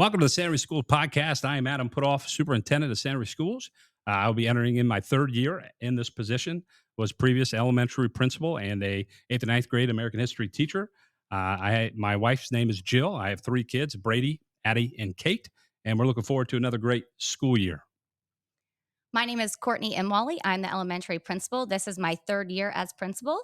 Welcome to the Santa Henry Schools Podcast. I am Adam Puthoff, Superintendent of Santa Henry Schools. I'll be entering in my third year in this position. Was previous elementary principal and a 8th and ninth grade American history teacher. My wife's name is Jill. I have three kids, Brady, Addie, and Kate, and we're looking forward to another great school year. My name is Courtney Imwally. I'm the elementary principal. This is my third year as principal.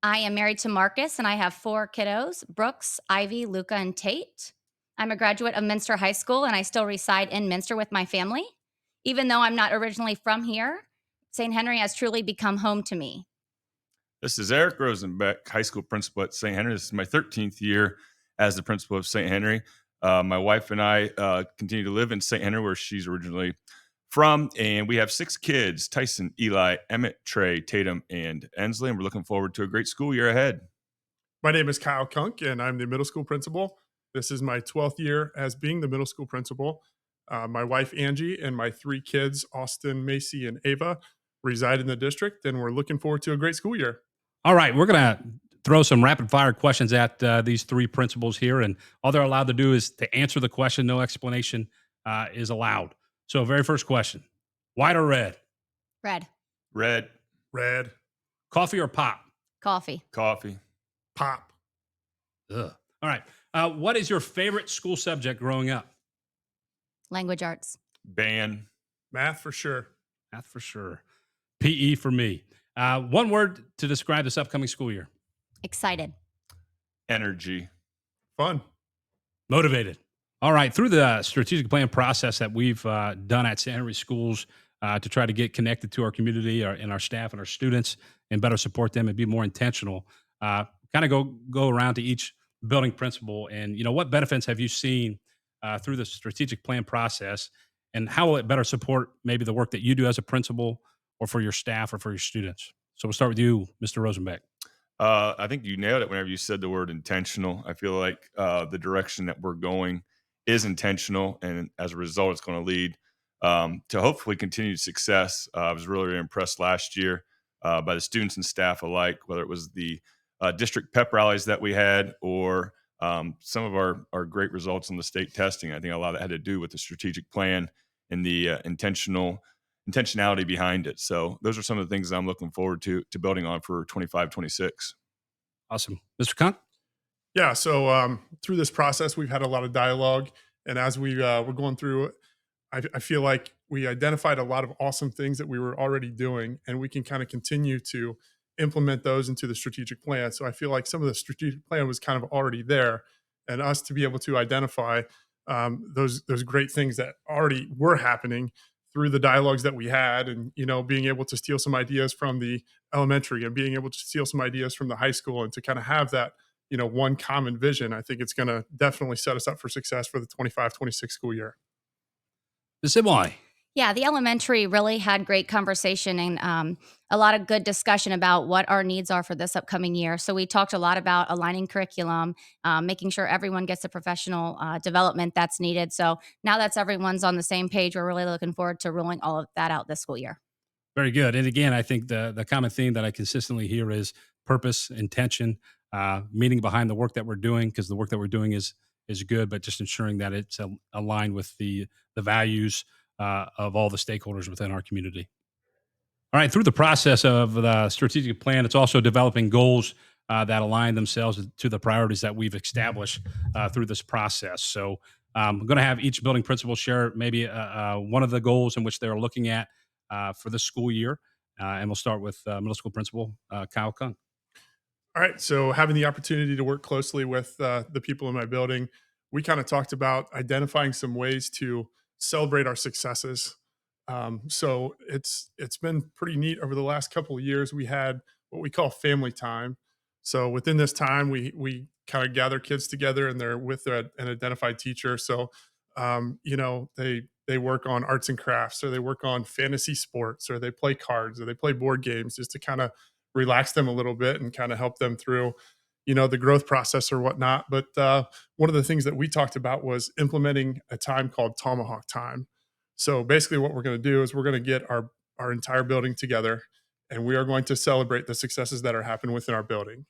I am married to Marcus, and I have four kiddos, Brooks, Ivy, Luca, and Tate. I'm a graduate of Minster High School, and I still reside in Minster with my family. Even though I'm not originally from here, St. Henry has truly become home to me. This is Eric Rosenbeck, high school principal at St. Henry. This is my 13th year as the principal of St. Henry. My wife and I continue to live in St. Henry, where she's originally from, and we have six kids: Tyson, Eli, Emmett, Trey, Tatum, and Ensley, and we're looking forward to a great school year ahead. My name is Kyle Kunk, and I'm the middle school principal. This is my 12th year as being the middle school principal. My wife, Angie, and my three kids, Austin, Macy, and Ava, reside in the district, and we're looking forward to a great school year. All right, we're going to throw some rapid fire questions at these three principals here, and all they're allowed to do is to answer the question. No explanation is allowed. So, very first question: white or red? Red. Red. Red. Coffee or pop? Coffee. Coffee. Pop. Ugh. All right. What is your favorite school subject growing up? Language arts. Band. Math for sure. Math for sure. PE for me. One word to describe this upcoming school year. Excited. Energy. Fun. Motivated. All right. Through the strategic plan process that we've done at St. Henry Schools to try to get connected to our community and our staff and our students and better support them and be more intentional, kind of go around to each building principal and, what benefits have you seen through the strategic plan process, and how will it better support maybe the work that you do as a principal or for your staff or for your students? So we'll start with you, Mr. Rosenbeck. I think you nailed it whenever you said the word intentional. I feel like the direction that we're going is intentional, and as a result, it's going to lead to hopefully continued success. I was really impressed last year by the students and staff alike, whether it was the district pep rallies that we had or some of our great results on the state testing. I think a lot of that had to do with the strategic plan and the intentionality behind it. So those are some of the things I'm looking forward to building on for 25-26. Awesome. Mr. Kunk? Yeah, so through this process, we've had a lot of dialogue. And as we're going through it, I feel like we identified a lot of awesome things that we were already doing, and we can kind of continue to implement those into the strategic plan. So I feel like some of the strategic plan was kind of already there, and us to be able to identify those great things that already were happening through the dialogues that we had, and being able to steal some ideas from the elementary and being able to steal some ideas from the high school, and to kind of have that one common vision. I think it's going to definitely set us up for success for the 25-26 school year. Ms. Imwai? Yeah, the elementary really had great conversation and a lot of good discussion about what our needs are for this upcoming year. So we talked a lot about aligning curriculum, making sure everyone gets the professional development that's needed. So now that everyone's on the same page, we're really looking forward to rolling all of that out this school year. Very good. And again, I think the common theme that I consistently hear is purpose, intention, meaning behind the work that we're doing, because the work that we're doing is good, but just ensuring that it's aligned with the values of all the stakeholders within our community. All right, through the process of the strategic plan, it's also developing goals that align themselves to the priorities that we've established through this process. So I'm going to have each building principal share maybe one of the goals in which they're looking at for this school year. And we'll start with middle school principal Kyle Kung. All right. So having the opportunity to work closely with the people in my building, we kind of talked about identifying some ways to celebrate our successes. So it's been pretty neat over the last couple of years. We had what we call family time. So within this time, we kind of gather kids together, and they're with an identified teacher. So they work on arts and crafts, or they work on fantasy sports, or they play cards, or they play board games, just to kind of relax them a little bit and kind of help them through the growth process or whatnot. But one of the things that we talked about was implementing a time called Tomahawk Time. So basically what we're going to do is we're going to get our entire building together, and we are going to celebrate the successes that are happening within our building.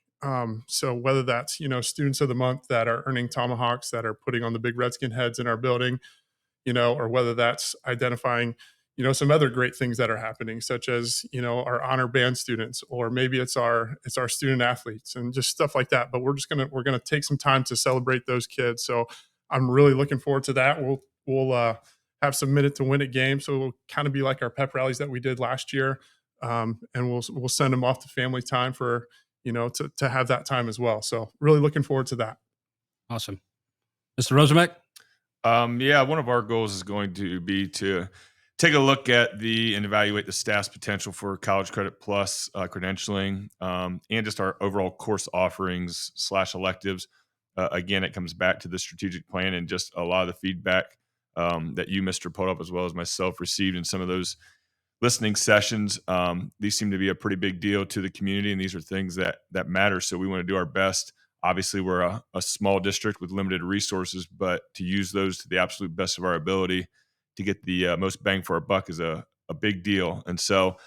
So whether that's, students of the month that are earning tomahawks that are putting on the big Redskin heads in our building, or whether that's identifying, some other great things that are happening, such as, our honor band students, or maybe it's our student athletes and just stuff like that. But we're gonna take some time to celebrate those kids. So I'm really looking forward to that. We'll have some minute to win it games. So it'll kind of be like our pep rallies that we did last year. And we'll send them off to family time for, to have that time as well. So really looking forward to that. Awesome. Mr. Rosenbeck? Yeah, one of our goals is going to be to take a look at and evaluate the staff's potential for College Credit Plus credentialing, and just our overall course offerings / electives. Again, it comes back to the strategic plan and just a lot of the feedback that you, Mr. Puthoff, as well as myself, received in some of those listening sessions. These seem to be a pretty big deal to the community, and these are things that matter. So we want to do our best. Obviously, we're a small district with limited resources, but to use those to the absolute best of our ability to get the most bang for our buck is a big deal. And so,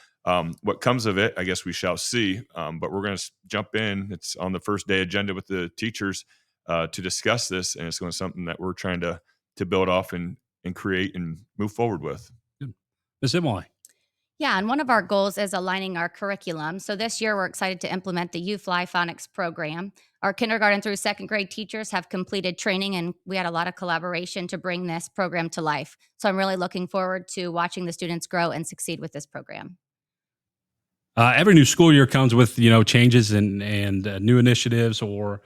what comes of it, I guess we shall see. But we're going to jump in. It's on the first day agenda with the teachers to discuss this, and it's going to be something that we're trying to build off and create and move forward with. Good. Ms. Emily? Yeah, and one of our goals is aligning our curriculum. So this year, we're excited to implement the U-Fly Phonics program. Our kindergarten through second grade teachers have completed training, and we had a lot of collaboration to bring this program to life. So I'm really looking forward to watching the students grow and succeed with this program. Every new school year comes with changes and new initiatives or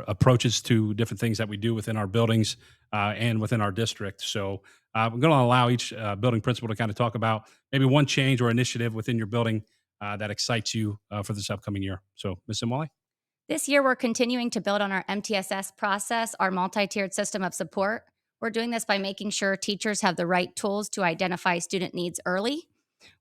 approaches to different things that we do within our buildings and within our district. So we're going to allow each building principal to kind of talk about maybe one change or initiative within your building that excites you for this upcoming year. So, Ms. Imwali? This year, we're continuing to build on our MTSS process, our multi-tiered system of support. We're doing this by making sure teachers have the right tools to identify student needs early.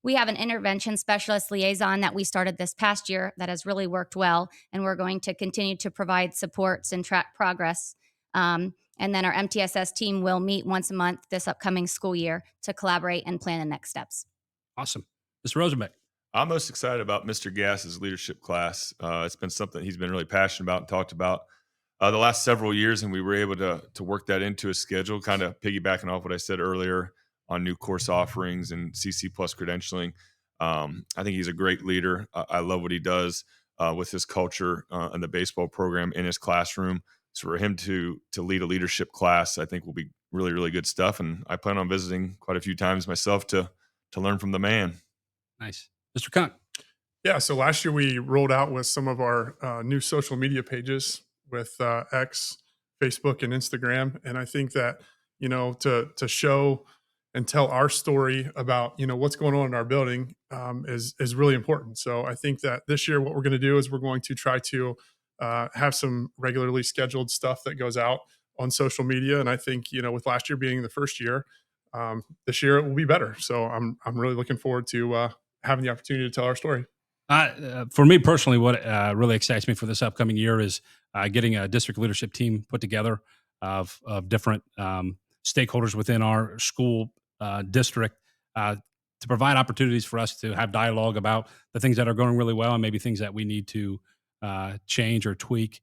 We have an intervention specialist liaison that we started this past year that has really worked well, and we're going to continue to provide supports and track progress. And then our MTSS team will meet once a month this upcoming school year to collaborate and plan the next steps. Awesome. Mr. Rosenbeck? I'm most excited about Mr. Gass's leadership class. It's been something he's been really passionate about and talked about the last several years, and we were able to work that into his schedule, kind of piggybacking off what I said earlier on new course offerings and CC plus credentialing. I think he's a great leader. I love what he does with his culture and the baseball program in his classroom. So for him to lead a leadership class, I think will be really, really good stuff. And I plan on visiting quite a few times myself to learn from the man. Nice. Mr. Conk? Yeah, so last year we rolled out with some of our new social media pages with X, Facebook, and Instagram, and I think that to show and tell our story about what's going on in our building is really important. So I think that this year what we're going to do is we're going to try to have some regularly scheduled stuff that goes out on social media, and I think with last year being the first year, this year it will be better. So I'm really looking forward to having the opportunity to tell our story. For me personally, what really excites me for this upcoming year is getting a district leadership team put together of different stakeholders within our school district to provide opportunities for us to have dialogue about the things that are going really well and maybe things that we need to change or tweak,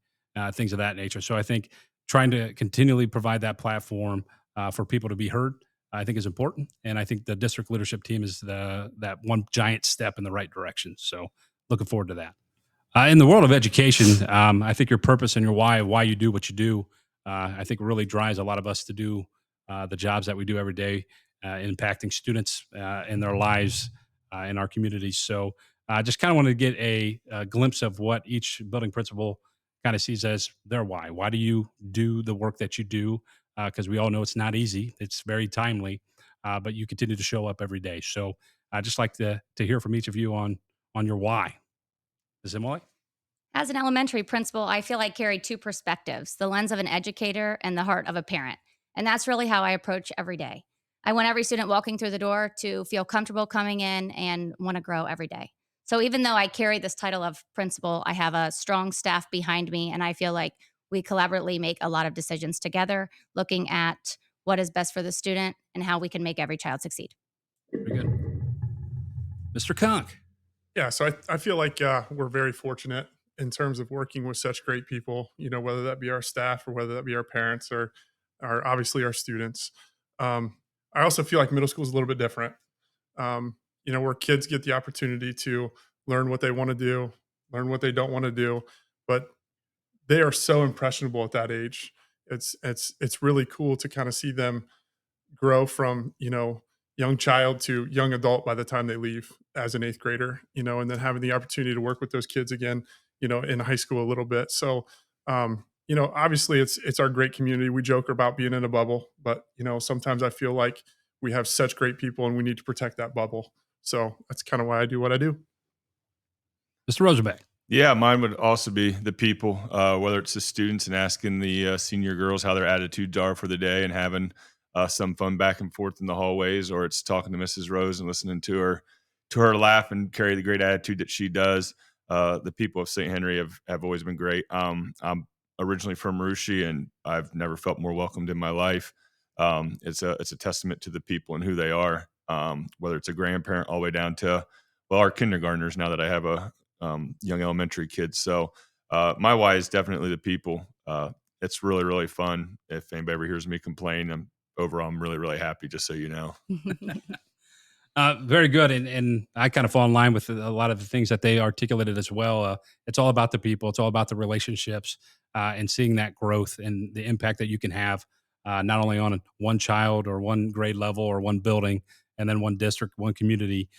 things of that nature. So I think trying to continually provide that platform for people to be heard, I think is important. And I think the district leadership team is that one giant step in the right direction. So looking forward to that. In the world of education, I think your purpose and your why you do what you do, I think really drives a lot of us to do the jobs that we do every day, impacting students in their lives in our communities. So I just kind of wanted to get a glimpse of what each building principal kind of sees as their why. Why do you do the work that you do? Because we all know it's not easy. It's very timely, but you continue to show up every day. So I'd just like to hear from each of you on your why. Ms. Emily? As an elementary principal, I feel I carry two perspectives, the lens of an educator and the heart of a parent. And that's really how I approach every day. I want every student walking through the door to feel comfortable coming in and want to grow every day. So even though I carry this title of principal, I have a strong staff behind me, and I feel like we collaboratively make a lot of decisions together, looking at what is best for the student and how we can make every child succeed. Very good. Mr. Conk? Yeah, so I feel like we're very fortunate in terms of working with such great people, whether that be our staff or whether that be our parents or obviously our students. Um, I also feel like middle school is a little bit different, where kids get the opportunity to learn what they want to do, learn what they don't want to do, but they are so impressionable at that age. It's really cool to kind of see them grow from young child to young adult by the time they leave as an eighth grader, and then having the opportunity to work with those kids again, in high school a little bit. So obviously it's our great community. We joke about being in a bubble, but sometimes I feel like we have such great people and we need to protect that bubble. So that's kind of why I do what I do. Mr. Rosenbeck. Yeah, mine would also be the people, whether it's the students and asking the senior girls how their attitudes are for the day and having some fun back and forth in the hallways, or it's talking to Mrs. Rose and listening to her laugh and carry the great attitude that she does. The people of St. Henry have always been great. I'm originally from Marushi, and I've never felt more welcomed in my life. It's a testament to the people and who they are. Whether it's a grandparent all the way down to our kindergartners now that I have a young elementary kids. So my why is definitely the people. It's really, really fun. If anybody ever hears me complain, I'm really, really happy, just so you know. Very good. And I kind of fall in line with a lot of the things that they articulated as well. It's all about the people. It's all about the relationships and seeing that growth and the impact that you can have not only on one child or one grade level or one building and then one district, one community.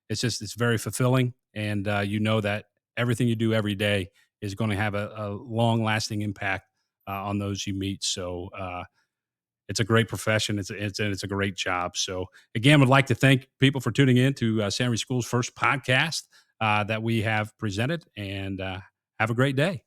It's very fulfilling. And you know that everything you do every day is going to have a long lasting impact on those you meet. So, it's a great profession. It's a great job. So again, would like to thank people for tuning in to San Marie School's first podcast that we have presented, and have a great day.